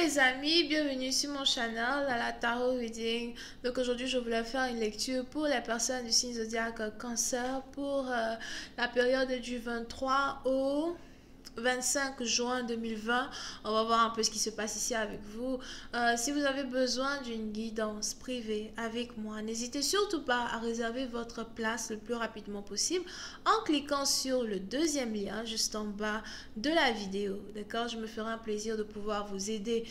les amis, bienvenue sur mon channel à la Tarot Reading. Donc aujourd'hui je voulais faire une lecture pour les personnes du signe zodiaque Cancer pour la période du 23 au 25 juin 2020. On va voir un peu ce qui se passe ici avec vous. Si vous avez besoin d'une guidance privée avec moi, n'hésitez surtout pas à réserver votre place le plus rapidement possible en cliquant sur le deuxième lien juste en bas de la vidéo. D'accord? Je me ferai un plaisir de pouvoir vous aider.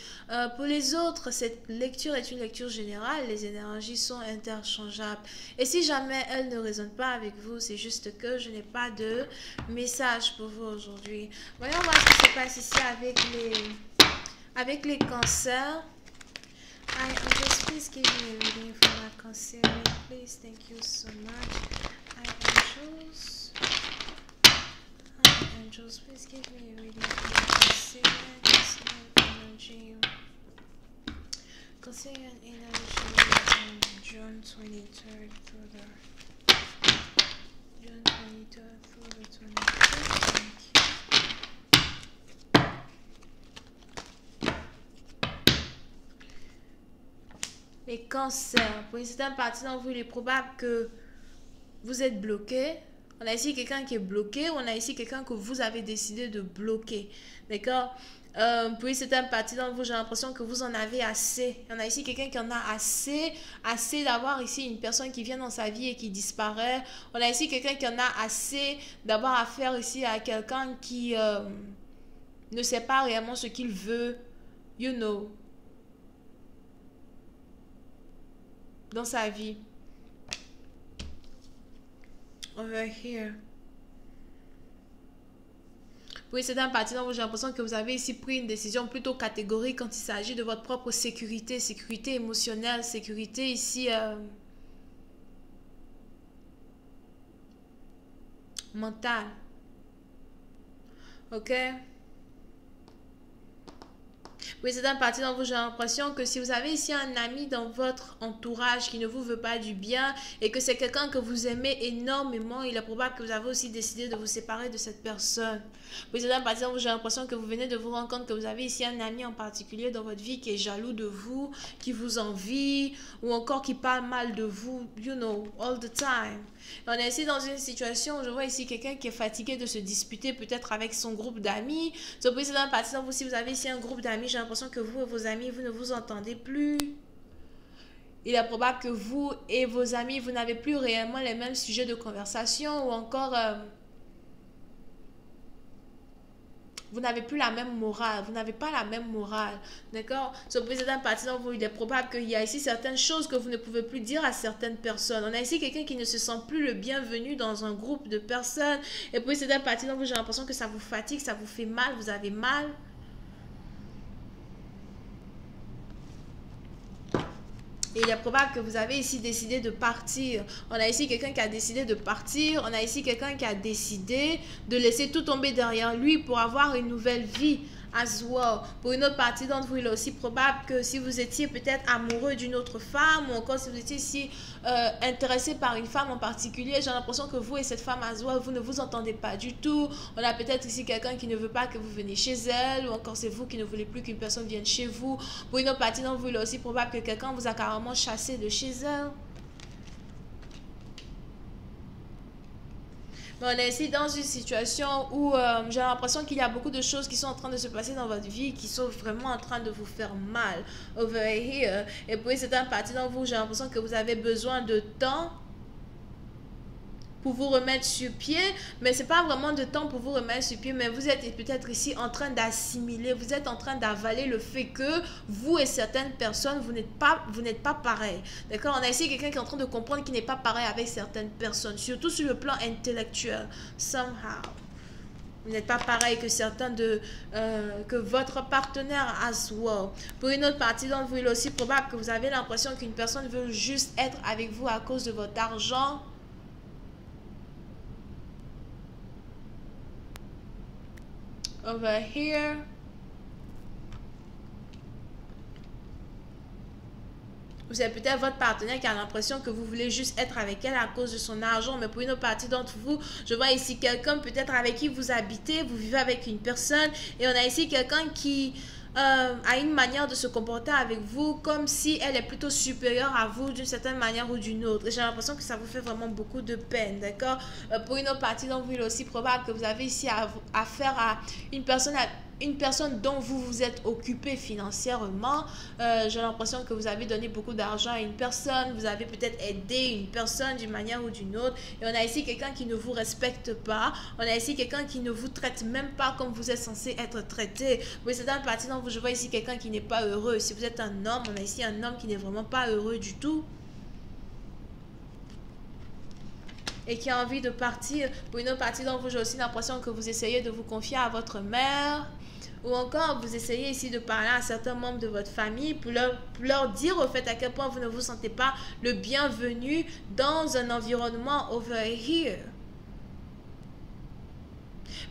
Pour les autres, cette lecture est une lecture générale. Les énergies sont interchangeables. Et si jamais elles ne résonnent pas avec vous, c'est juste que je n'ai pas de message pour vous aujourd'hui. Voyons voir ce qui se passe ici avec les cancers. I just please give me a reading for my cancer. Please, thank you so much. Angels, please give me a reading for my cancer. Cancerian energy June 23rd through the 25th. Les cancers, pour une certaine partie d'entre vous, il est probable que vous êtes bloqué. On a ici quelqu'un qui est bloqué, on a ici quelqu'un que vous avez décidé de bloquer. D'accord? Pour une certaine partie d'entre vous, j'ai l'impression que vous en avez assez. On a ici quelqu'un qui en a assez d'avoir ici une personne qui vient dans sa vie et qui disparaît. On a ici quelqu'un qui en a assez d'avoir affaire ici à quelqu'un qui ne sait pas réellement ce qu'il veut, you know, dans sa vie. Over here. Oui, c'est un parti dont j'ai l'impression que vous avez ici pris une décision plutôt catégorique quand il s'agit de votre propre sécurité, sécurité émotionnelle, sécurité ici mentale. Ok? Oui, c'est un parti dont j'ai l'impression que si vous avez ici un ami dans votre entourage qui ne vous veut pas du bien et que c'est quelqu'un que vous aimez énormément, il est probable que vous avez aussi décidé de vous séparer de cette personne. Oui, c'est un parti dont j'ai l'impression que vous venez de vous rendre compte que vous avez ici un ami en particulier dans votre vie qui est jaloux de vous, qui vous envie ou encore qui parle mal de vous, you know, all the time. On est ici dans une situation où je vois ici quelqu'un qui est fatigué de se disputer peut-être avec son groupe d'amis. C'est un parti dont vous, si vous avez ici un groupe d'amis, j'ai l'impression que vous et vos amis, vous ne vous entendez plus. Il est probable que vous et vos amis, vous n'avez plus réellement les mêmes sujets de conversation ou encore vous n'avez plus la même morale, vous n'avez pas la même morale, d'accord? Ce président parti dans vous, il est probable qu'il y a ici certaines choses que vous ne pouvez plus dire à certaines personnes. On a ici quelqu'un qui ne se sent plus le bienvenu dans un groupe de personnes. Et puis c'est un parti dans vous, j'ai l'impression que ça vous fatigue, ça vous fait mal, vous avez mal. Et il est probable que vous avez ici décidé de partir. On a ici quelqu'un qui a décidé de partir. On a ici quelqu'un qui a décidé de laisser tout tomber derrière lui pour avoir une nouvelle vie. As well. Pour une autre partie d'entre vous, il est aussi probable que si vous étiez peut-être amoureux d'une autre femme ou encore si vous étiez ici intéressé par une femme en particulier, j'ai l'impression que vous et cette femme as well, vous ne vous entendez pas du tout. On a peut-être ici quelqu'un qui ne veut pas que vous veniez chez elle ou encore c'est vous qui ne voulez plus qu'une personne vienne chez vous. Pour une autre partie d'entre vous, il est aussi probable que quelqu'un vous a carrément chassé de chez elle. Mais on est ici dans une situation où j'ai l'impression qu'il y a beaucoup de choses qui sont en train de se passer dans votre vie qui sont vraiment en train de vous faire mal. Over here. Et puis c'est un parti dans vous, j'ai l'impression que vous avez besoin de temps pour vous remettre sur pied, mais c'est pas vraiment de temps pour vous remettre sur pied, mais vous êtes peut-être ici en train d'assimiler, vous êtes en train d'avaler le fait que vous et certaines personnes, vous n'êtes pas pareil. D'accord? On a ici quelqu'un qui est en train de comprendre qu'il n'est pas pareil avec certaines personnes, surtout sur le plan intellectuel, somehow. Vous n'êtes pas pareil que certains que votre partenaire as well. Pour une autre partie d'entre vous, il est aussi probable que vous avez l'impression qu'une personne veut juste être avec vous à cause de votre argent. Over here. Vous avez peut-être votre partenaire qui a l'impression que vous voulez juste être avec elle à cause de son argent. Mais pour une autre partie d'entre vous, je vois ici quelqu'un peut-être avec qui vous habitez, vous vivez avec une personne. Et on a ici quelqu'un qui a une manière de se comporter avec vous comme si elle est plutôt supérieure à vous d'une certaine manière ou d'une autre. J'ai l'impression que ça vous fait vraiment beaucoup de peine, d'accord? Pour une autre partie d'entre vous, il est aussi probable que vous avez ici affaire à une personne dont vous vous êtes occupé financièrement. J'ai l'impression que vous avez donné beaucoup d'argent à une personne, vous avez peut-être aidé une personne d'une manière ou d'une autre. Et on a ici quelqu'un qui ne vous respecte pas. On a ici quelqu'un qui ne vous traite même pas comme vous êtes censé être traité. Oui, c'est dans une partie dont je vois ici quelqu'un qui n'est pas heureux. Si vous êtes un homme, on a ici un homme qui n'est vraiment pas heureux du tout. Et qui a envie de partir. Pour une autre partie d'entre vous, j'ai aussi l'impression que vous essayez de vous confier à votre mère. Ou encore, vous essayez ici de parler à certains membres de votre famille pour leur dire au fait à quel point vous ne vous sentez pas le bienvenu dans un environnement over here.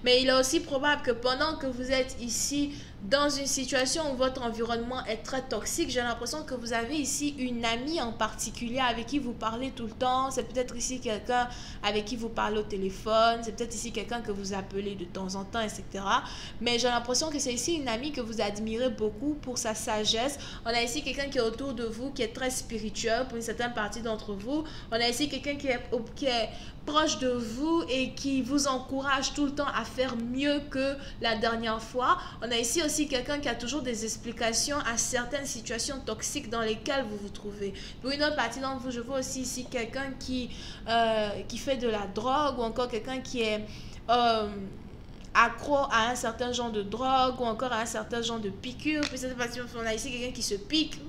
Mais il est aussi probable que pendant que vous êtes ici dans une situation où votre environnement est très toxique, j'ai l'impression que vous avez ici une amie en particulier avec qui vous parlez tout le temps. C'est peut-être ici quelqu'un avec qui vous parlez au téléphone. C'est peut-être ici quelqu'un que vous appelez de temps en temps, etc. Mais j'ai l'impression que c'est ici une amie que vous admirez beaucoup pour sa sagesse. On a ici quelqu'un qui est autour de vous, qui est très spirituel pour une certaine partie d'entre vous. On a ici quelqu'un qui est proche de vous et qui vous encourage tout le temps à faire mieux que la dernière fois. On a ici aussi quelqu'un qui a toujours des explications à certaines situations toxiques dans lesquelles vous vous trouvez. Pour une autre partie d'entre vous, je vois aussi ici quelqu'un qui fait de la drogue ou encore quelqu'un qui est accro à un certain genre de drogue ou encore à un certain genre de piqûre. Puis cette partie, on a ici quelqu'un qui se pique.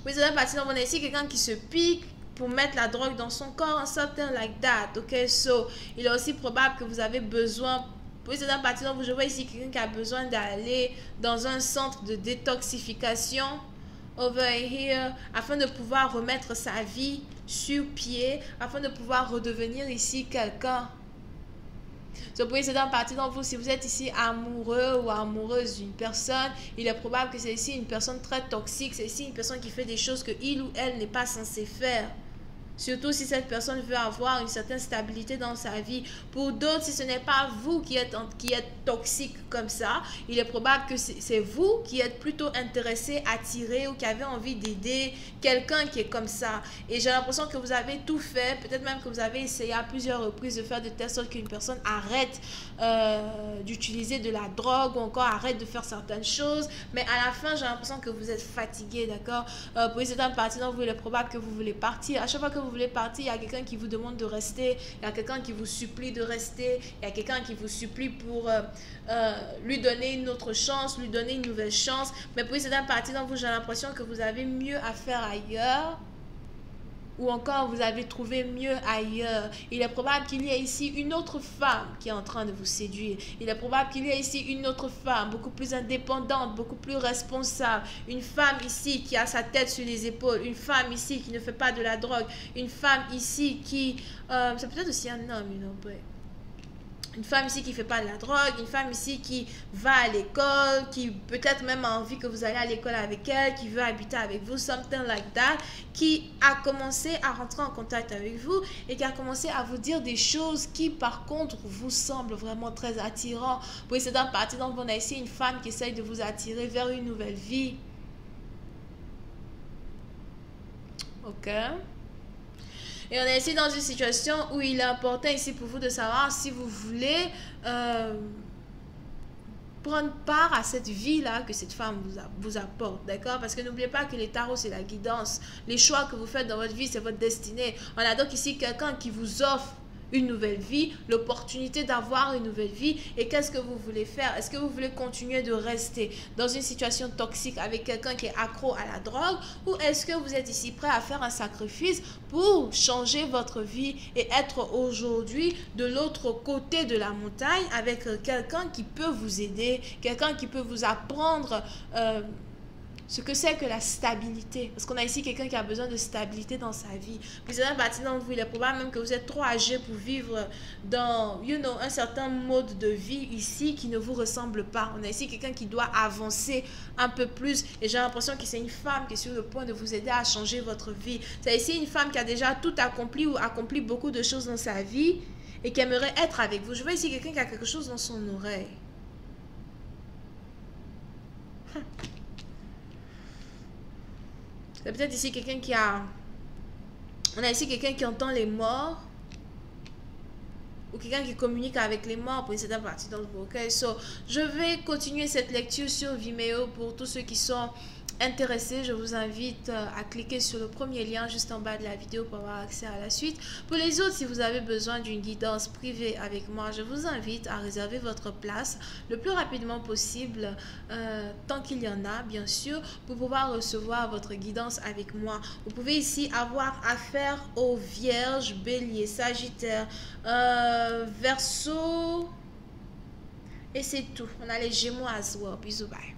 Oui, c'est la partie dont on a ici quelqu'un qui se pique pour mettre la drogue dans son corps, something like that. Ok, so, il est aussi probable que vous avez besoin. Oui, c'est la partie dont je vois ici quelqu'un qui a besoin d'aller dans un centre de détoxification over here afin de pouvoir remettre sa vie sur pied, afin de pouvoir redevenir ici quelqu'un. So, pour c'est dans partie d'entre vous, si vous êtes ici amoureux ou amoureuse d'une personne, il est probable que c'est ici une personne très toxique, c'est ici une personne qui fait des choses que il ou elle n'est pas censé faire. Surtout si cette personne veut avoir une certaine stabilité dans sa vie. Pour d'autres, si ce n'est pas vous qui êtes toxique comme ça, il est probable que c'est vous qui êtes plutôt intéressé, attiré ou qui avez envie d'aider quelqu'un qui est comme ça. Et j'ai l'impression que vous avez tout fait, peut-être même que vous avez essayé à plusieurs reprises de faire de telle sorte qu'une personne arrête d'utiliser de la drogue ou encore arrête de faire certaines choses. Mais à la fin, j'ai l'impression que vous êtes fatigué, d'accord? Pour une certaine partie d'entre vous, il est probable que vous voulez partir. À chaque fois que vous voulez partir, il y a quelqu'un qui vous demande de rester, il y a quelqu'un qui vous supplie de rester, il y a quelqu'un qui vous supplie pour lui donner une autre chance, lui donner une nouvelle chance. Mais pour cette partie d'entre vous, j'ai l'impression que vous avez mieux à faire ailleurs. Ou encore vous avez trouvé mieux ailleurs. Il est probable qu'il y ait ici une autre femme qui est en train de vous séduire. Il est probable qu'il y ait ici une autre femme beaucoup plus indépendante, beaucoup plus responsable. Une femme ici qui a sa tête sur les épaules. Une femme ici qui ne fait pas de la drogue. Une femme ici qui... c'est peut-être aussi un homme, une femme ici qui ne fait pas de la drogue, une femme ici qui va à l'école, qui peut-être même a envie que vous allez à l'école avec elle, qui veut habiter avec vous, something like that, qui a commencé à rentrer en contact avec vous et qui a commencé à vous dire des choses qui par contre vous semblent vraiment très attirantes. Oui, c'est dans partie dont on a ici une femme qui essaye de vous attirer vers une nouvelle vie. Ok. Et on est ici dans une situation où il est important ici pour vous de savoir si vous voulez prendre part à cette vie-là que cette femme vous apporte, d'accord? Parce que n'oubliez pas que les tarots, c'est la guidance. Les choix que vous faites dans votre vie, c'est votre destinée. On a donc ici quelqu'un qui vous offre une nouvelle vie, l'opportunité d'avoir une nouvelle vie. Et qu'est-ce que vous voulez faire? Est-ce que vous voulez continuer de rester dans une situation toxique avec quelqu'un qui est accro à la drogue? Ou est-ce que vous êtes ici prêt à faire un sacrifice pour changer votre vie et être aujourd'hui de l'autre côté de la montagne avec quelqu'un qui peut vous aider, quelqu'un qui peut vous apprendre ce que c'est que la stabilité. Parce qu'on a ici quelqu'un qui a besoin de stabilité dans sa vie. Puis c'est un parti d'entre vous, il est probable même que vous êtes trop âgé pour vivre dans, un certain mode de vie ici qui ne vous ressemble pas. On a ici quelqu'un qui doit avancer un peu plus. Et j'ai l'impression que c'est une femme qui est sur le point de vous aider à changer votre vie. C'est ici une femme qui a déjà tout accompli ou accompli beaucoup de choses dans sa vie et qui aimerait être avec vous. Je vois ici quelqu'un qui a quelque chose dans son oreille. C'est peut-être ici quelqu'un qui a... On a ici quelqu'un qui entend les morts. Ou quelqu'un qui communique avec les morts pour une certaine partie dans le recueil. So, je vais continuer cette lecture sur Vimeo pour tous ceux qui sont intéressés. Je vous invite à cliquer sur le premier lien juste en bas de la vidéo pour avoir accès à la suite. Pour les autres, si vous avez besoin d'une guidance privée avec moi, je vous invite à réserver votre place le plus rapidement possible, tant qu'il y en a, bien sûr, pour pouvoir recevoir votre guidance avec moi. Vous pouvez ici avoir affaire aux Vierges, Bélier, Sagittaire, Verseau, et c'est tout. On a les Gémeaux à Zoar. Bisous, bye.